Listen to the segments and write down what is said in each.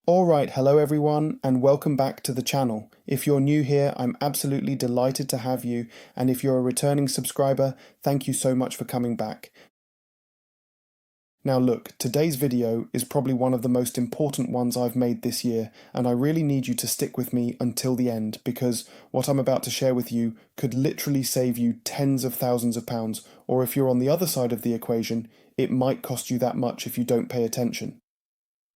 Alright, hello everyone, and welcome back to the channel. If you're new here, I'm absolutely delighted to have you, and if you're a returning subscriber, thank you so much for coming back. Now look, today's video is probably one of the most important ones I've made this year, and I really need you to stick with me until the end, because what I'm about to share with you could literally save you tens of thousands of pounds, or if you're on the other side of the equation, it might cost you that much if you don't pay attention.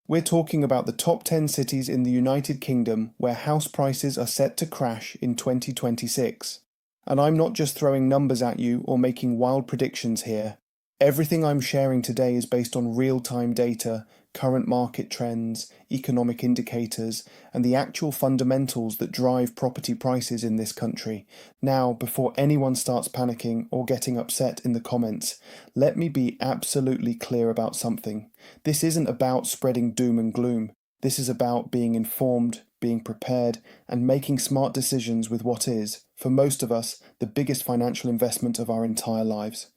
We're talking about the top 10 cities in the United Kingdom where house prices are set to crash in 2026. And I'm not just throwing numbers at you or making wild predictions here. Everything I'm sharing today is based on real-time data, current market trends, economic indicators, and the actual fundamentals that drive property prices in this country. Now, before anyone starts panicking or getting upset in the comments, let me be absolutely clear about something. This isn't about spreading doom and gloom. This is about being informed, being prepared, and making smart decisions with what is, for most of us, the biggest financial investment of our entire lives.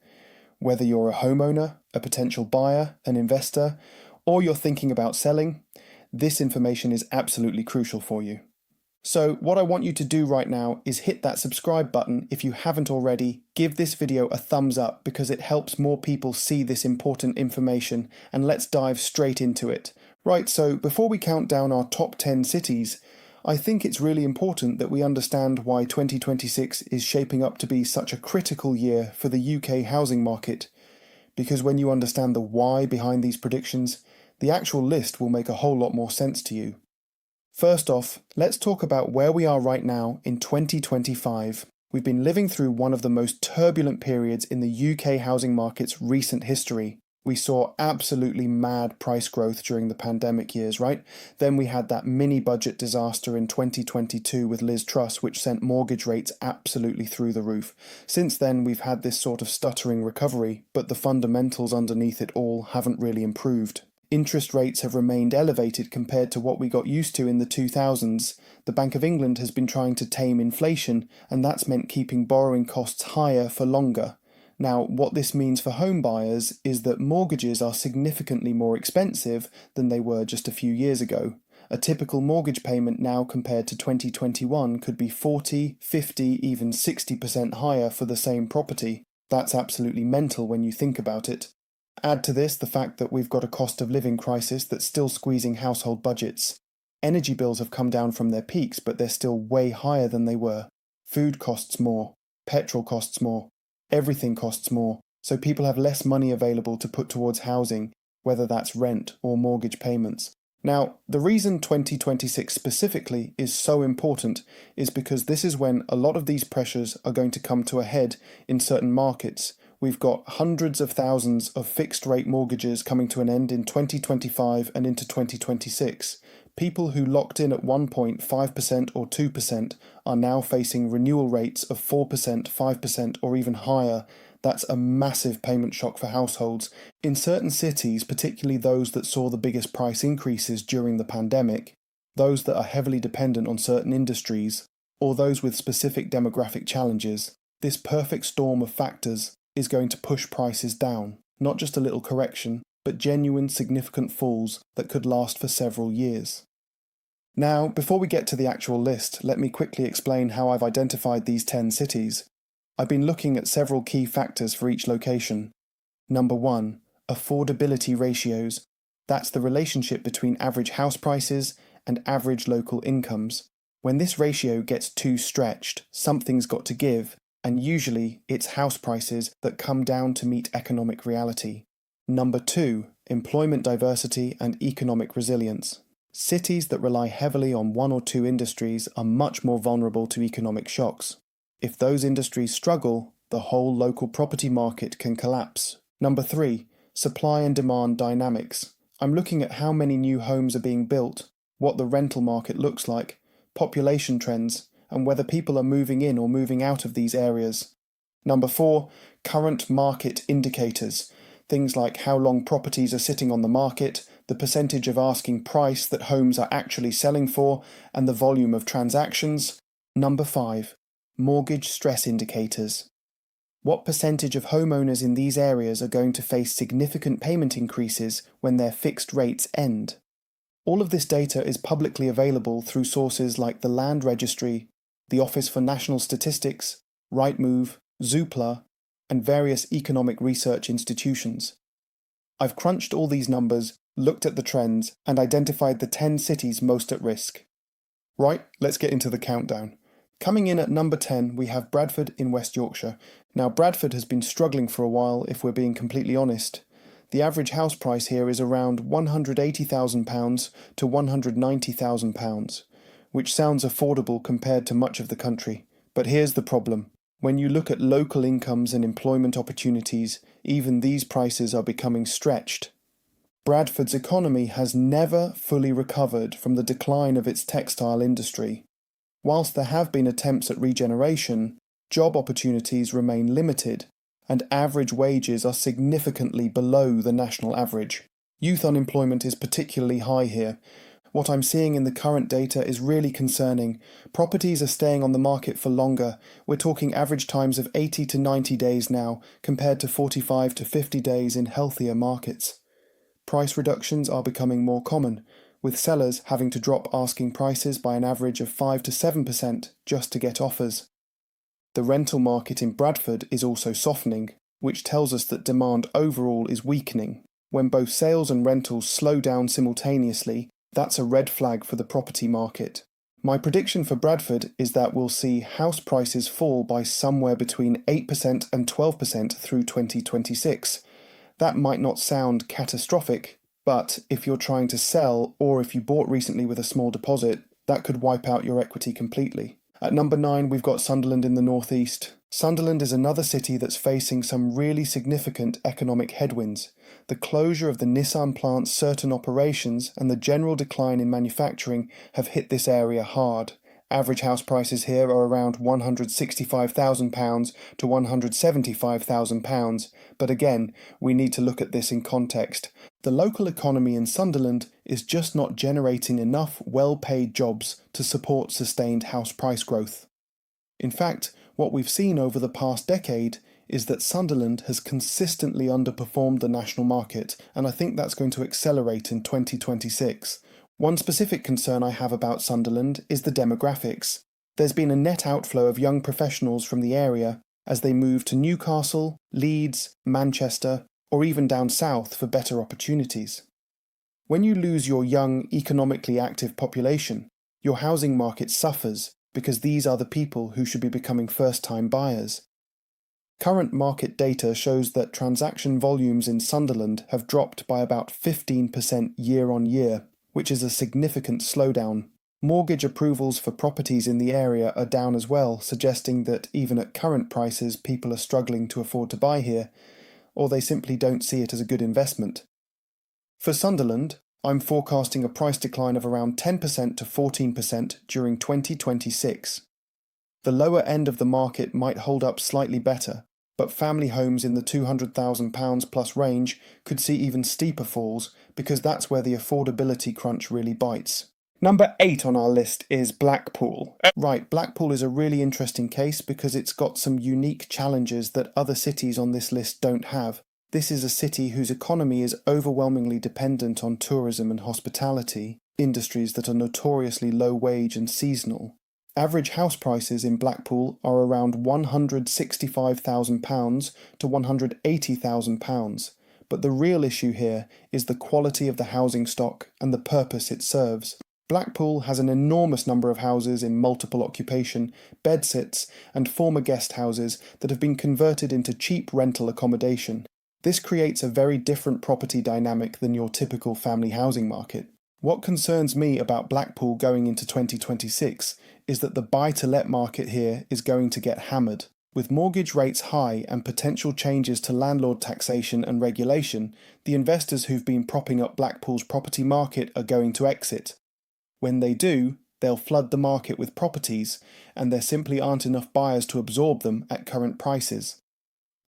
Whether you're a homeowner, a potential buyer, an investor, or you're thinking about selling, this information is absolutely crucial for you. So what I want you to do right now is hit that subscribe button if you haven't already, give this video a thumbs up because it helps more people see this important information, and let's dive straight into it. Right, so before we count down our top 10 cities, I think it's really important that we understand why 2026 is shaping up to be such a critical year for the UK housing market, because when you understand the why behind these predictions, the actual list will make a whole lot more sense to you. First off, let's talk about where we are right now in 2025. We've been living through one of the most turbulent periods in the UK housing market's recent history. We saw absolutely mad price growth during the pandemic years, right? Then we had that mini budget disaster in 2022 with Liz Truss, which sent mortgage rates absolutely through the roof. Since then, we've had this sort of stuttering recovery, but the fundamentals underneath it all haven't really improved. Interest rates have remained elevated compared to what we got used to in the 2000s. The Bank of England has been trying to tame inflation, and that's meant keeping borrowing costs higher for longer. Now, what this means for home buyers is that mortgages are significantly more expensive than they were just a few years ago. A typical mortgage payment now compared to 2021 could be 40, 50, even 60% higher for the same property. That's absolutely mental when you think about it. Add to this the fact that we've got a cost of living crisis that's still squeezing household budgets. Energy bills have come down from their peaks, but they're still way higher than they were. Food costs more. Petrol costs more. Everything costs more, so people have less money available to put towards housing, whether that's rent or mortgage payments. Now, the reason 2026 specifically is so important is because this is when a lot of these pressures are going to come to a head in certain markets. We've got hundreds of thousands of fixed-rate mortgages coming to an end in 2025 and into 2026. People who locked in at 1.5% or 2% are now facing renewal rates of 4%, 5%, or even higher. That's a massive payment shock for households. In certain cities, particularly those that saw the biggest price increases during the pandemic, those that are heavily dependent on certain industries, or those with specific demographic challenges, this perfect storm of factors is going to push prices down. Not just a little correction, but genuine significant falls that could last for several years. Now, before we get to the actual list, let me quickly explain how I've identified these 10 cities. I've been looking at several key factors for each location. Number 1, affordability ratios. That's the relationship between average house prices and average local incomes. When this ratio gets too stretched, something's got to give, and usually it's house prices that come down to meet economic reality. Number 2, employment diversity and economic resilience. Cities that rely heavily on one or two industries are much more vulnerable to economic shocks. If those industries struggle, the whole local property market can collapse. Number 3, supply and demand dynamics. I'm looking at how many new homes are being built, what the rental market looks like, population trends, and whether people are moving in or moving out of these areas. Number 4, current market indicators. Things like how long properties are sitting on the market, the percentage of asking price that homes are actually selling for, and the volume of transactions. Number 5, mortgage stress indicators. What percentage of homeowners in these areas are going to face significant payment increases when their fixed rates end? All of this data is publicly available through sources like the Land Registry, the Office for National Statistics, Rightmove, Zoopla, and various economic research institutions. I've crunched all these numbers, looked at the trends, and identified the 10 cities most at risk. Right, let's get into the countdown. Coming in at number 10, we have Bradford in West Yorkshire. Now, Bradford has been struggling for a while, if we're being completely honest. The average house price here is around £180,000 to £190,000, which sounds affordable compared to much of the country. But here's the problem. When you look at local incomes and employment opportunities, even these prices are becoming stretched. Bradford's economy has never fully recovered from the decline of its textile industry. Whilst there have been attempts at regeneration, job opportunities remain limited, and average wages are significantly below the national average. Youth unemployment is particularly high here. What I'm seeing in the current data is really concerning. Properties are staying on the market for longer. We're talking average times of 80 to 90 days now, compared to 45 to 50 days in healthier markets. Price reductions are becoming more common, with sellers having to drop asking prices by an average of 5 to 7% just to get offers. The rental market in Bradford is also softening, which tells us that demand overall is weakening. When both sales and rentals slow down simultaneously, that's a red flag for the property market. My prediction for Bradford is that we'll see house prices fall by somewhere between 8% and 12% through 2026. That might not sound catastrophic, but if you're trying to sell or if you bought recently with a small deposit, that could wipe out your equity completely. At number 9, we've got Sunderland in the northeast. Sunderland is another city that's facing some really significant economic headwinds. The closure of the Nissan plant's certain operations and the general decline in manufacturing have hit this area hard. Average house prices here are around £165,000 to £175,000, but again, we need to look at this in context. The local economy in Sunderland is just not generating enough well-paid jobs to support sustained house price growth. In fact, what we've seen over the past decade is that Sunderland has consistently underperformed the national market, and I think that's going to accelerate in 2026. One specific concern I have about Sunderland is the demographics. There's been a net outflow of young professionals from the area as they move to Newcastle, Leeds, Manchester, or even down south for better opportunities. When you lose your young, economically active population, your housing market suffers because these are the people who should be becoming first-time buyers. Current market data shows that transaction volumes in Sunderland have dropped by about 15% year on year, which is a significant slowdown. Mortgage approvals for properties in the area are down as well, suggesting that even at current prices people are struggling to afford to buy here, or they simply don't see it as a good investment. For Sunderland, I'm forecasting a price decline of around 10% to 14% during 2026. The lower end of the market might hold up slightly better, but family homes in the £200,000 plus range could see even steeper falls because that's where the affordability crunch really bites. Number 8 on our list is Blackpool. Right, Blackpool is a really interesting case because it's got some unique challenges that other cities on this list don't have. This is a city whose economy is overwhelmingly dependent on tourism and hospitality, industries that are notoriously low wage and seasonal. Average house prices in Blackpool are around £165,000 to £180,000, but the real issue here is the quality of the housing stock and the purpose it serves. Blackpool has an enormous number of houses in multiple occupation, bedsits, and former guest houses that have been converted into cheap rental accommodation. This creates a very different property dynamic than your typical family housing market. What concerns me about Blackpool going into 2026 is that the buy-to-let market here is going to get hammered. With mortgage rates high and potential changes to landlord taxation and regulation, the investors who've been propping up Blackpool's property market are going to exit. When they do, they'll flood the market with properties, and there simply aren't enough buyers to absorb them at current prices.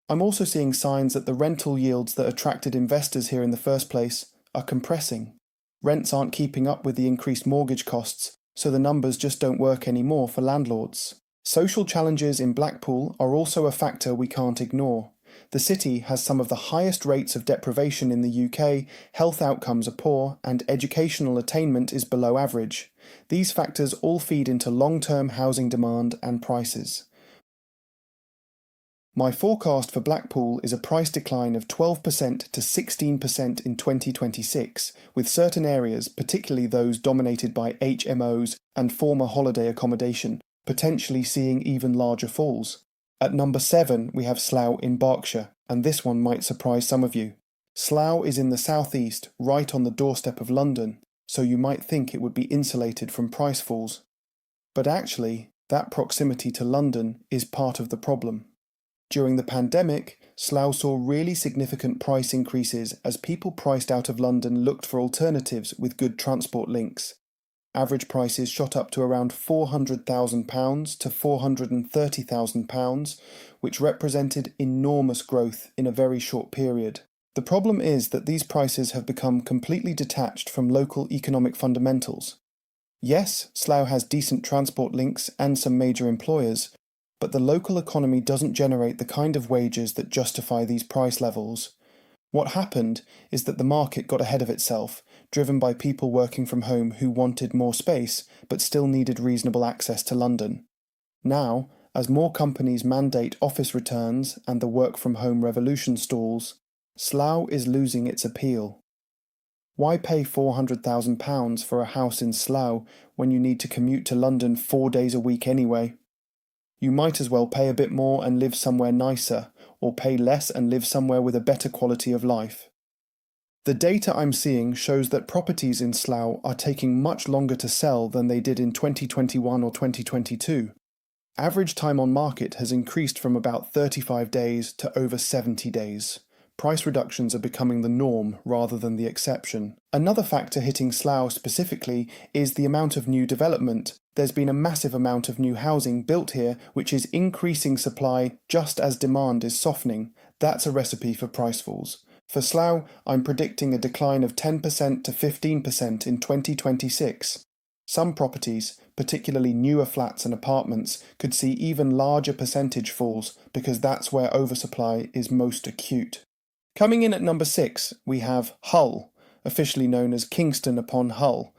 I'm also seeing signs that the rental yields that attracted investors here in the first place are compressing. Rents aren't keeping up with the increased mortgage costs, so the numbers just don't work anymore for landlords. Social challenges in Blackpool are also a factor we can't ignore. The city has some of the highest rates of deprivation in the UK, health outcomes are poor, and educational attainment is below average. These factors all feed into long-term housing demand and prices. My forecast for Blackpool is a price decline of 12% to 16% in 2026, with certain areas, particularly those dominated by HMOs and former holiday accommodation, potentially seeing even larger falls. At number 7, we have Slough in Berkshire, and this one might surprise some of you. Slough is in the southeast, right on the doorstep of London, so you might think it would be insulated from price falls. But actually, that proximity to London is part of the problem. During the pandemic, Slough saw really significant price increases as people priced out of London looked for alternatives with good transport links. Average prices shot up to around £400,000 to £430,000, which represented enormous growth in a very short period. The problem is that these prices have become completely detached from local economic fundamentals. Yes, Slough has decent transport links and some major employers, but the local economy doesn't generate the kind of wages that justify these price levels. What happened is that the market got ahead of itself, driven by people working from home who wanted more space but still needed reasonable access to London. Now, as more companies mandate office returns and the work-from-home revolution stalls, Slough is losing its appeal. Why pay £400,000 for a house in Slough when you need to commute to London 4 days a week anyway? You might as well pay a bit more and live somewhere nicer, or pay less and live somewhere with a better quality of life. The data I'm seeing shows that properties in Slough are taking much longer to sell than they did in 2021 or 2022. Average time on market has increased from about 35 days to over 70 days. Price reductions are becoming the norm rather than the exception. Another factor hitting Slough specifically is the amount of new development. There's been a massive amount of new housing built here, which is increasing supply just as demand is softening. That's a recipe for price falls. For Slough, I'm predicting a decline of 10% to 15% in 2026. Some properties, particularly newer flats and apartments, could see even larger percentage falls because that's where oversupply is most acute. Coming in at number 6, we have Hull, officially known as Kingston upon Hull.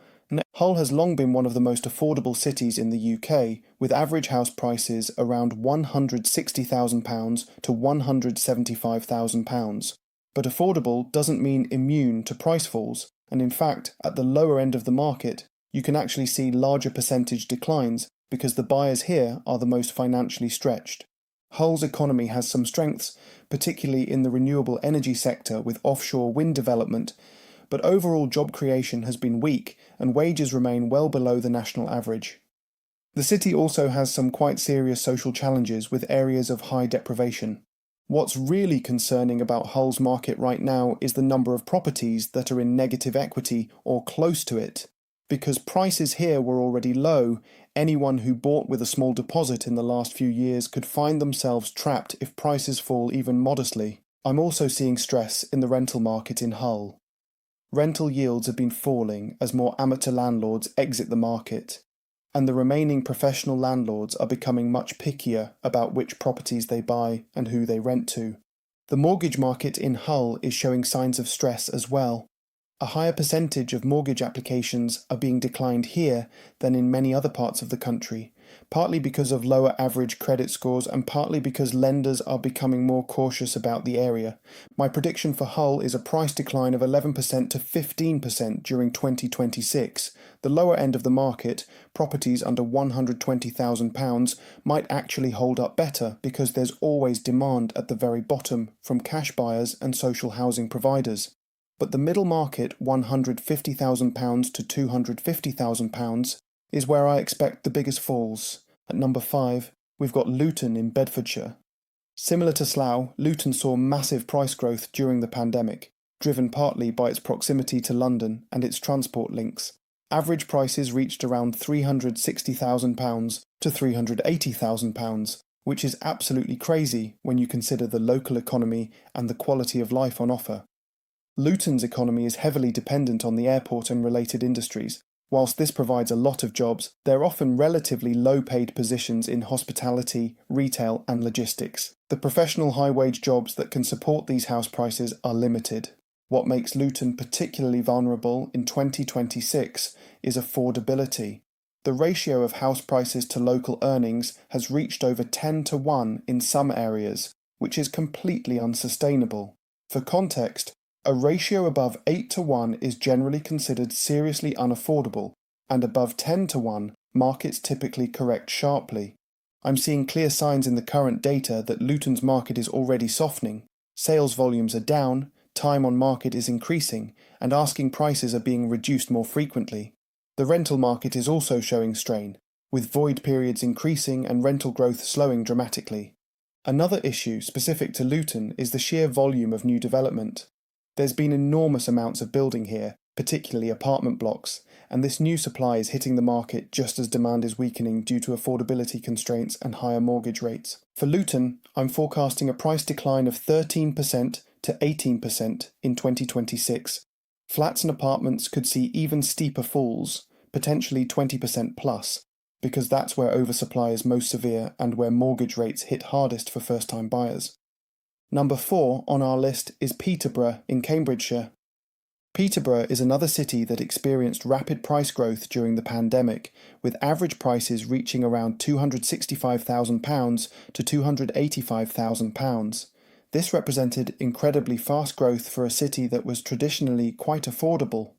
Hull has long been one of the most affordable cities in the UK, with average house prices around £160,000 to £175,000. But affordable doesn't mean immune to price falls, and in fact, at the lower end of the market, you can actually see larger percentage declines because the buyers here are the most financially stretched. Hull's economy has some strengths, particularly in the renewable energy sector with offshore wind development, but overall job creation has been weak and wages remain well below the national average. The city also has some quite serious social challenges with areas of high deprivation. What's really concerning about Hull's market right now is the number of properties that are in negative equity or close to it. Because prices here were already low, anyone who bought with a small deposit in the last few years could find themselves trapped if prices fall even modestly. I'm also seeing stress in the rental market in Hull. Rental yields have been falling as more amateur landlords exit the market, and the remaining professional landlords are becoming much pickier about which properties they buy and who they rent to. The mortgage market in Hull is showing signs of stress as well. A higher percentage of mortgage applications are being declined here than in many other parts of the country, partly because of lower average credit scores and partly because lenders are becoming more cautious about the area. My prediction for Hull is a price decline of 11% to 15% during 2026. The lower end of the market, properties under £120,000, might actually hold up better because there's always demand at the very bottom from cash buyers and social housing providers. But the middle market, £150,000 to £250,000, is where I expect the biggest falls. At number 5, we've got Luton in Bedfordshire. Similar to Slough, Luton saw massive price growth during the pandemic, driven partly by its proximity to London and its transport links. Average prices reached around £360,000 to £380,000, which is absolutely crazy when you consider the local economy and the quality of life on offer. Luton's economy is heavily dependent on the airport and related industries, Whilst this provides a lot of jobs, they're often relatively low-paid positions in hospitality, retail, and logistics. The professional high-wage jobs that can support these house prices are limited. What makes Luton particularly vulnerable in 2026 is affordability. The ratio of house prices to local earnings has reached over 10 to 1 in some areas, which is completely unsustainable. For context, a ratio above 8 to 1 is generally considered seriously unaffordable, and above 10 to 1, markets typically correct sharply. I'm seeing clear signs in the current data that Luton's market is already softening. Sales volumes are down, time on market is increasing, and asking prices are being reduced more frequently. The rental market is also showing strain, with void periods increasing and rental growth slowing dramatically. Another issue specific to Luton is the sheer volume of new development. There's been enormous amounts of building here, particularly apartment blocks, and this new supply is hitting the market just as demand is weakening due to affordability constraints and higher mortgage rates. For Luton, I'm forecasting a price decline of 13% to 18% in 2026. Flats and apartments could see even steeper falls, potentially 20% plus, because that's where oversupply is most severe and where mortgage rates hit hardest for first-time buyers. Number 4 on our list is Peterborough in Cambridgeshire. Peterborough is another city that experienced rapid price growth during the pandemic, with average prices reaching around £265,000 to £285,000. This represented incredibly fast growth for a city that was traditionally quite affordable.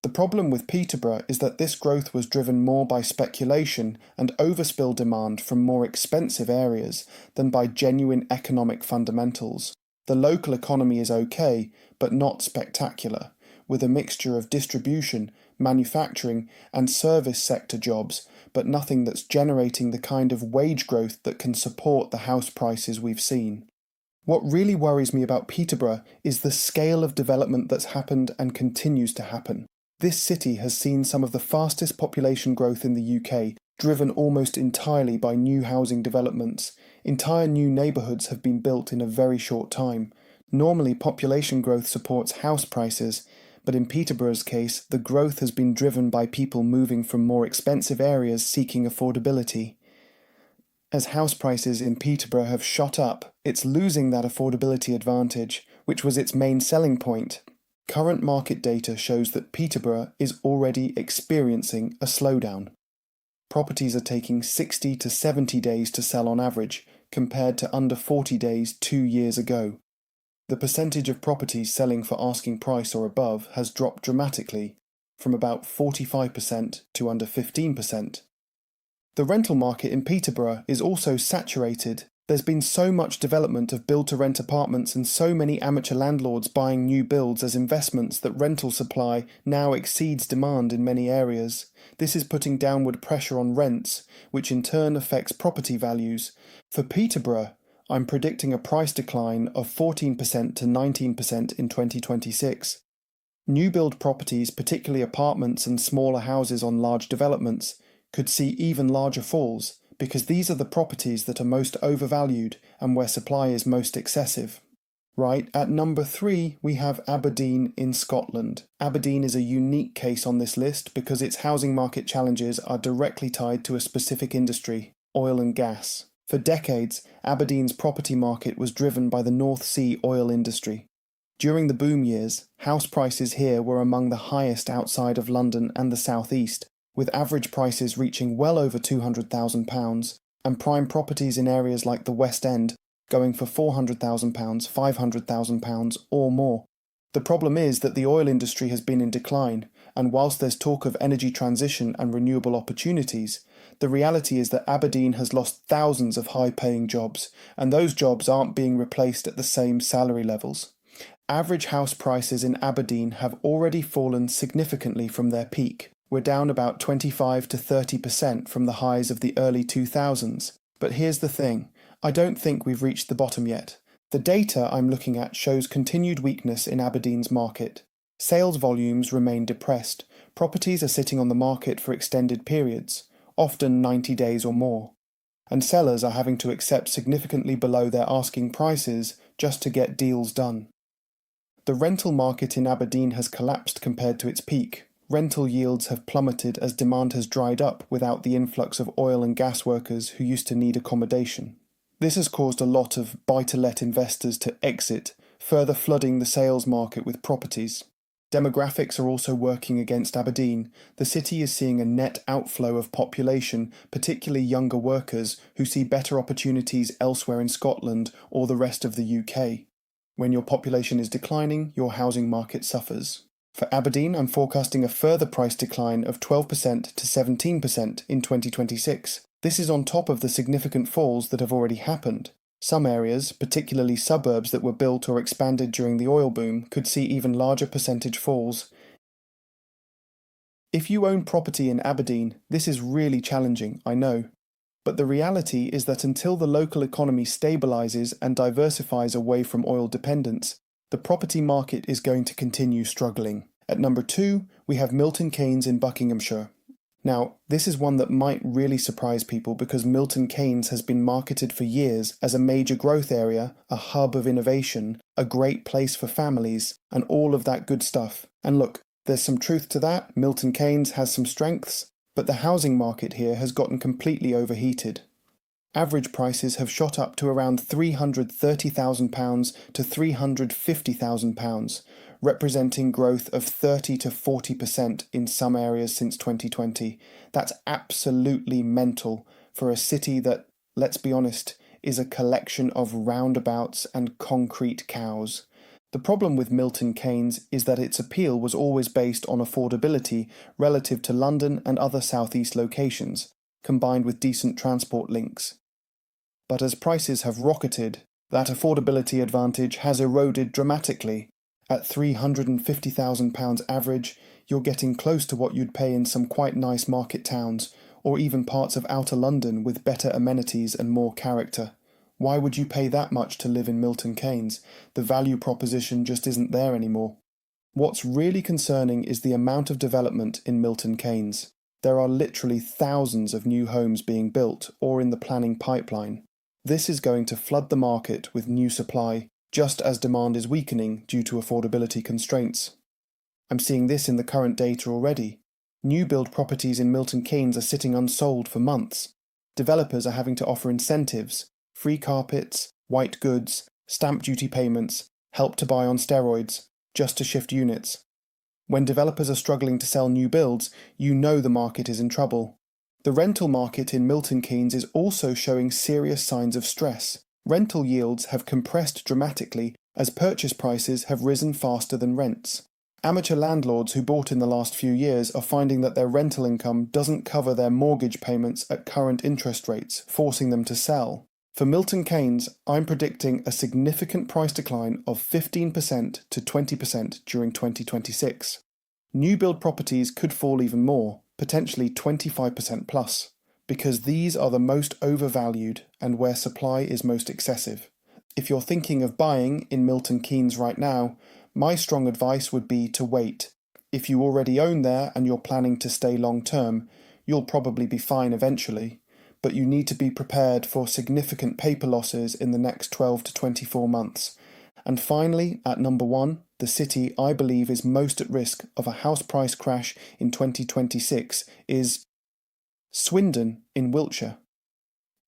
The problem with Peterborough is that this growth was driven more by speculation and overspill demand from more expensive areas than by genuine economic fundamentals. The local economy is okay, but not spectacular, with a mixture of distribution, manufacturing, and service sector jobs, but nothing that's generating the kind of wage growth that can support the house prices we've seen. What really worries me about Peterborough is the scale of development that's happened and continues to happen. This city has seen some of the fastest population growth in the UK, driven almost entirely by new housing developments. Entire new neighbourhoods have been built in a very short time. Normally, population growth supports house prices, but in Peterborough's case, the growth has been driven by people moving from more expensive areas seeking affordability. As house prices in Peterborough have shot up, it's losing that affordability advantage, which was its main selling point. Current market data shows that Peterborough is already experiencing a slowdown. Properties are taking 60 to 70 days to sell on average, compared to under 40 days 2 years ago. The percentage of properties selling for asking price or above has dropped dramatically, from about 45% to under 15%. The rental market in Peterborough is also saturated. There's been so much development of build-to-rent apartments and so many amateur landlords buying new builds as investments that rental supply now exceeds demand in many areas. This is putting downward pressure on rents, which in turn affects property values. For Peterborough, I'm predicting a price decline of 14% to 19% in 2026. New build properties, particularly apartments and smaller houses on large developments, could see even larger falls, because these are the properties that are most overvalued and where supply is most excessive. Right, at number 3 we have Aberdeen in Scotland. Aberdeen is a unique case on this list because its housing market challenges are directly tied to a specific industry, oil and gas. For decades, Aberdeen's property market was driven by the North Sea oil industry. During the boom years, house prices here were among the highest outside of London and the South East, with average prices reaching well over £200,000, and prime properties in areas like the West End going for £400,000, £500,000 or more. The problem is that the oil industry has been in decline, and whilst there's talk of energy transition and renewable opportunities, the reality is that Aberdeen has lost thousands of high-paying jobs, and those jobs aren't being replaced at the same salary levels. Average house prices in Aberdeen have already fallen significantly from their peak. We're down about 25 to 30% from the highs of the early 2000s. But here's the thing, I don't think we've reached the bottom yet. The data I'm looking at shows continued weakness in Aberdeen's market. Sales volumes remain depressed. Properties are sitting on the market for extended periods, often 90 days or more. And sellers are having to accept significantly below their asking prices just to get deals done. The rental market in Aberdeen has collapsed compared to its peak, Rental yields have plummeted as demand has dried up without the influx of oil and gas workers who used to need accommodation. This has caused a lot of buy-to-let investors to exit, further flooding the sales market with properties. Demographics are also working against Aberdeen. The city is seeing a net outflow of population, particularly younger workers who see better opportunities elsewhere in Scotland or the rest of the UK. When your population is declining, your housing market suffers. For Aberdeen, I'm forecasting a further price decline of 12% to 17% in 2026. This is on top of the significant falls that have already happened. Some areas, particularly suburbs that were built or expanded during the oil boom, could see even larger percentage falls. If you own property in Aberdeen, this is really challenging, I know. But the reality is that until the local economy stabilises and diversifies away from oil dependence, the property market is going to continue struggling. At number 2, we have Milton Keynes in Buckinghamshire. Now, this is one that might really surprise people because Milton Keynes has been marketed for years as a major growth area, a hub of innovation, a great place for families, and all of that good stuff. And look, there's some truth to that. Milton Keynes has some strengths, but the housing market here has gotten completely overheated. Average prices have shot up to around £330,000 to £350,000, representing growth of 30 to 40% in some areas since 2020. That's absolutely mental for a city that, let's be honest, is a collection of roundabouts and concrete cows. The problem with Milton Keynes is that its appeal was always based on affordability relative to London and other southeast locations, combined with decent transport links. But as prices have rocketed, that affordability advantage has eroded dramatically. At £350,000 average, you're getting close to what you'd pay in some quite nice market towns, or even parts of outer London with better amenities and more character. Why would you pay that much to live in Milton Keynes? The value proposition just isn't there anymore. What's really concerning is the amount of development in Milton Keynes. There are literally thousands of new homes being built or in the planning pipeline. This is going to flood the market with new supply, just as demand is weakening due to affordability constraints. I'm seeing this in the current data already. New build properties in Milton Keynes are sitting unsold for months. Developers are having to offer incentives, free carpets, white goods, stamp duty payments, help to buy on steroids, just to shift units. When developers are struggling to sell new builds, you know the market is in trouble. The rental market in Milton Keynes is also showing serious signs of stress. Rental yields have compressed dramatically as purchase prices have risen faster than rents. Amateur landlords who bought in the last few years are finding that their rental income doesn't cover their mortgage payments at current interest rates, forcing them to sell. For Milton Keynes, I'm predicting a significant price decline of 15% to 20% during 2026. New build properties could fall even more, potentially 25% plus, because these are the most overvalued and where supply is most excessive. If you're thinking of buying in Milton Keynes right now, my strong advice would be to wait. If you already own there and you're planning to stay long term, you'll probably be fine eventually, but you need to be prepared for significant paper losses in the next 12 to 24 months. And finally, at number 1, the city I believe is most at risk of a house price crash in 2026 is Swindon in Wiltshire.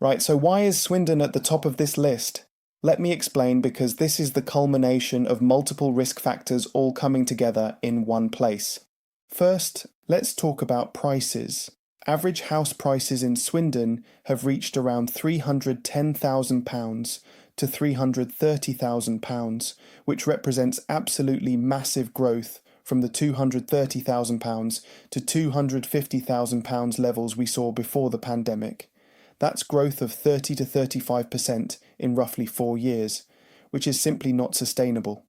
Right, so why is Swindon at the top of this list? Let me explain, because this is the culmination of multiple risk factors all coming together in one place. First, let's talk about prices. Average house prices in Swindon have reached around £310,000 to £330,000, which represents absolutely massive growth from the £230,000 to £250,000 levels we saw before the pandemic. That's growth of 30 to 35% in roughly 4 years, which is simply not sustainable.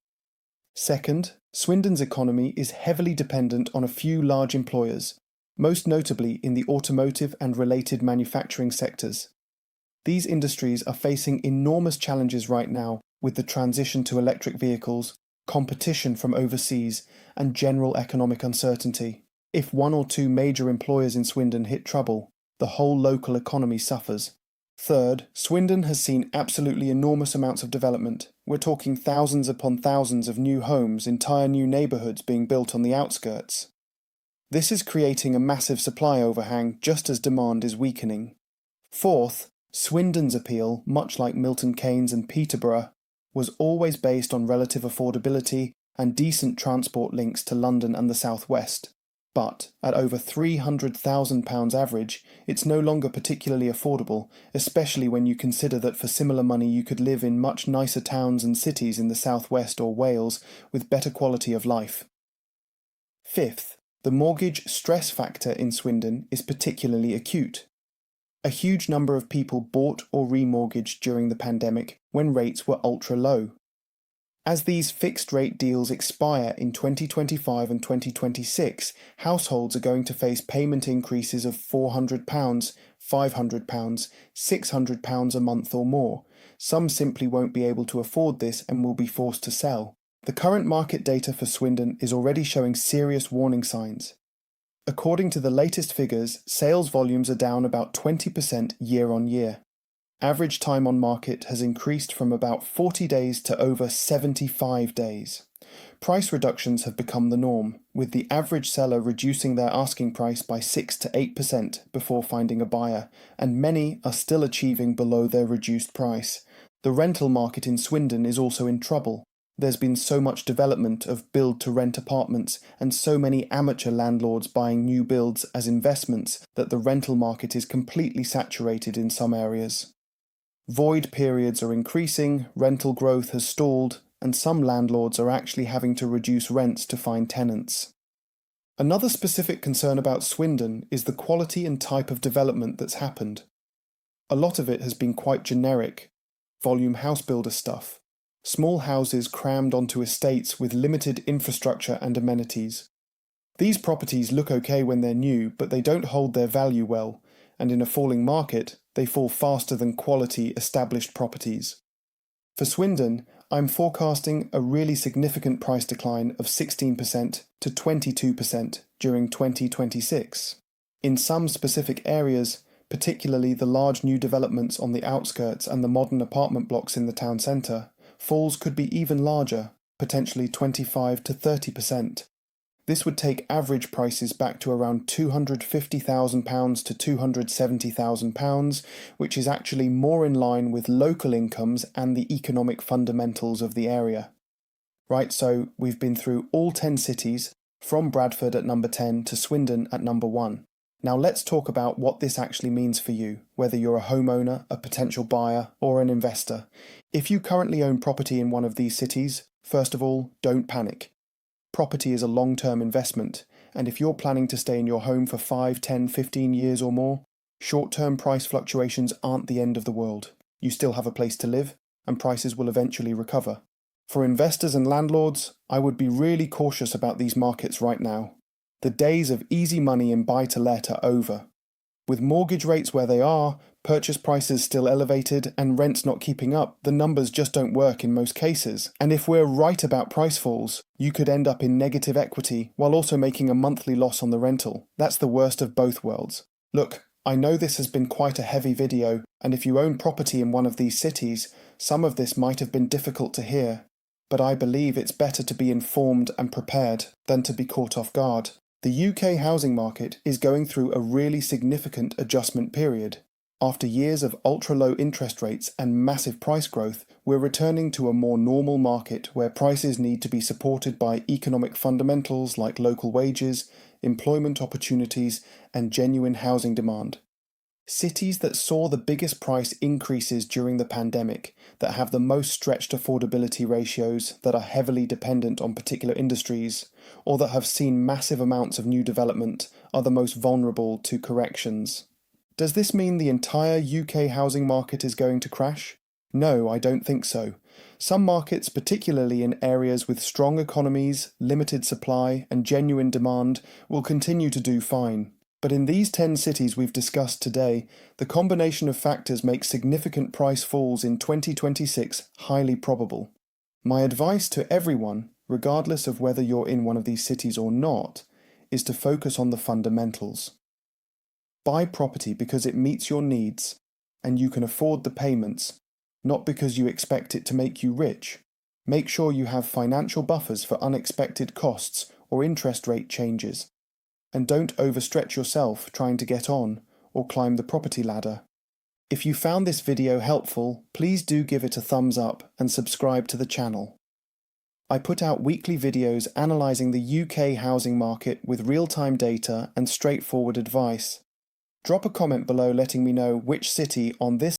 Second, Swindon's economy is heavily dependent on a few large employers, most notably in the automotive and related manufacturing sectors. These industries are facing enormous challenges right now with the transition to electric vehicles, competition from overseas, and general economic uncertainty. If one or two major employers in Swindon hit trouble, the whole local economy suffers. Third, Swindon has seen absolutely enormous amounts of development. We're talking thousands upon thousands of new homes, entire new neighbourhoods being built on the outskirts. This is creating a massive supply overhang just as demand is weakening. Fourth, Swindon's appeal, much like Milton Keynes and Peterborough, was always based on relative affordability and decent transport links to London and the southwest. But at over £300,000 average, it's no longer particularly affordable, especially when you consider that for similar money you could live in much nicer towns and cities in the southwest or Wales with better quality of life. Fifth, the mortgage stress factor in Swindon is particularly acute. A huge number of people bought or remortgaged during the pandemic when rates were ultra low. As these fixed rate deals expire in 2025 and 2026, households are going to face payment increases of £400, £500, £600 a month or more. Some simply won't be able to afford this and will be forced to sell. The current market data for Swindon is already showing serious warning signs. According to the latest figures, sales volumes are down about 20% year on year. Average time on market has increased from about 40 days to over 75 days. Price reductions have become the norm, with the average seller reducing their asking price by 6 to 8% before finding a buyer, and many are still achieving below their reduced price. The rental market in Swindon is also in trouble. There's been so much development of build-to-rent apartments and so many amateur landlords buying new builds as investments that the rental market is completely saturated in some areas. Void periods are increasing, rental growth has stalled, and some landlords are actually having to reduce rents to find tenants. Another specific concern about Swindon is the quality and type of development that's happened. A lot of it has been quite generic, volume house builder stuff. Small houses crammed onto estates with limited infrastructure and amenities. These properties look okay when they're new, but they don't hold their value well, and in a falling market, they fall faster than quality established properties. For Swindon, I'm forecasting a really significant price decline of 16% to 22% during 2026. In some specific areas, particularly the large new developments on the outskirts and the modern apartment blocks in the town centre, falls could be even larger, potentially 25 to 30%. This would take average prices back to around £250,000 to £270,000, which is actually more in line with local incomes and the economic fundamentals of the area. Right, so we've been through all 10 cities, from Bradford at number 10 to Swindon at number 1. Now let's talk about what this actually means for you, whether you're a homeowner, a potential buyer, or an investor. If you currently own property in one of these cities, first of all, don't panic. Property is a long-term investment, and if you're planning to stay in your home for 5, 10, 15 years or more, short-term price fluctuations aren't the end of the world. You still have a place to live, and prices will eventually recover. For investors and landlords, I would be really cautious about these markets right now. The days of easy money in buy-to-let are over. With mortgage rates where they are, purchase prices still elevated, and rents not keeping up, the numbers just don't work in most cases. And if we're right about price falls, you could end up in negative equity while also making a monthly loss on the rental. That's the worst of both worlds. Look, I know this has been quite a heavy video, and if you own property in one of these cities, some of this might have been difficult to hear. But I believe it's better to be informed and prepared than to be caught off guard. The UK housing market is going through a really significant adjustment period. After years of ultra-low interest rates and massive price growth, we're returning to a more normal market where prices need to be supported by economic fundamentals like local wages, employment opportunities, and genuine housing demand. Cities that saw the biggest price increases during the pandemic, that have the most stretched affordability ratios, that are heavily dependent on particular industries, or that have seen massive amounts of new development, are the most vulnerable to corrections. Does this mean the entire UK housing market is going to crash? No, I don't think so. Some markets, particularly in areas with strong economies, limited supply, and genuine demand, will continue to do fine. But in these 10 cities we've discussed today, the combination of factors makes significant price falls in 2026 highly probable. My advice to everyone, regardless of whether you're in one of these cities or not, is to focus on the fundamentals. Buy property because it meets your needs and you can afford the payments, not because you expect it to make you rich. Make sure you have financial buffers for unexpected costs or interest rate changes. And don't overstretch yourself trying to get on or climb the property ladder. If you found this video helpful, please do give it a thumbs up and subscribe to the channel. I put out weekly videos analysing the UK housing market with real-time data and straightforward advice. Drop a comment below letting me know which city on this